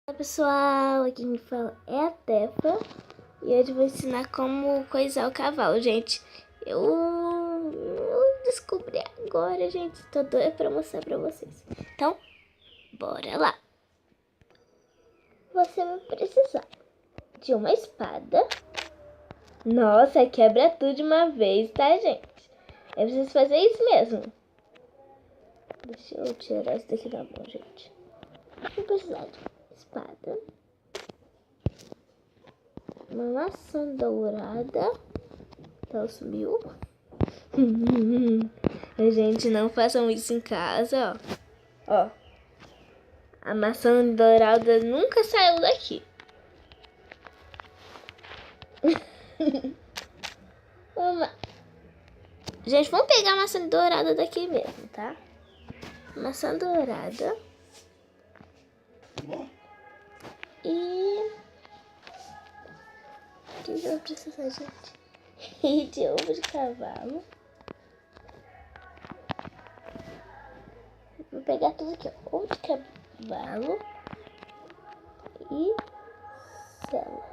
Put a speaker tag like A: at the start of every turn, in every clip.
A: Olá pessoal, aqui quem fala é a Tefa e hoje eu vou ensinar como coisar o cavalo, gente. Eu descobri agora, gente, tô doida pra mostrar pra vocês. Então, bora lá. Você vai precisar de uma espada. Nossa, quebra tudo de uma vez, tá, gente? É preciso fazer isso mesmo. Deixa eu tirar isso daqui da mão, gente. Vou precisar de espada, uma maçã dourada. Ela sumiu. Gente, não façam isso em casa, ó. A maçã dourada nunca saiu daqui. Gente, vamos pegar a maçã dourada daqui mesmo, tá? Maçã dourada. E... o que eu vou precisar, gente? E de ovo de cavalo. Vou pegar tudo aqui, ó. Ovo de cavalo. E sela.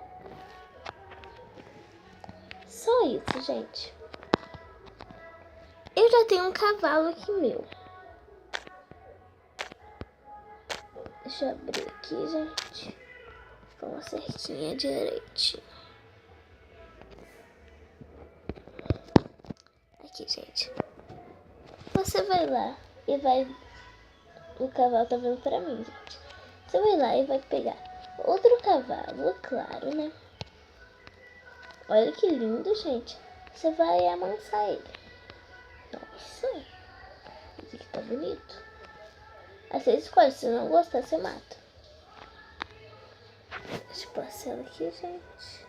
A: Só isso, gente. Eu já tenho um cavalo aqui meu. Deixa eu abrir aqui, gente. Com uma cerquinha direitinho. Aqui, gente. Você vai lá e vai... O cavalo tá vindo pra mim, gente. Você vai lá e vai pegar outro cavalo, claro, né? Olha que lindo, gente. Você vai amansar ele. Nossa. Esse aqui tá bonito. Aí você escolhe. Se não gostar, você mata. Deixa eu passar ela aqui, gente.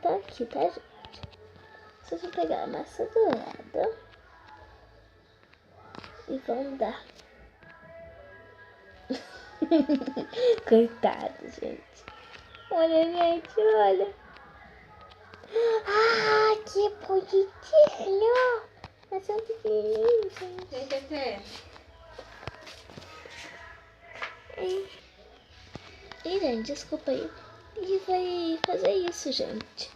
A: Tá aqui, tá, gente? Vocês vão pegar a massa dourada e vão dar. Coitado, gente. Olha, gente, olha. Ah, que bonitinho. Mas é um pequenininho, gente. E, gente, desculpa aí. E vai fazer isso, gente.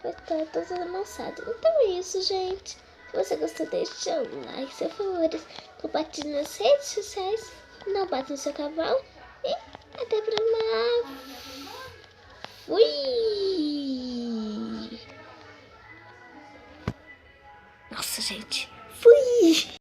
A: Vai estar todo amassado. Então é isso, gente. Se você gostou, deixa um like, seu favorito. Compartilhe nas redes sociais. Não bata no seu cavalo. E até a próxima. Fui! Nossa, gente. Fui!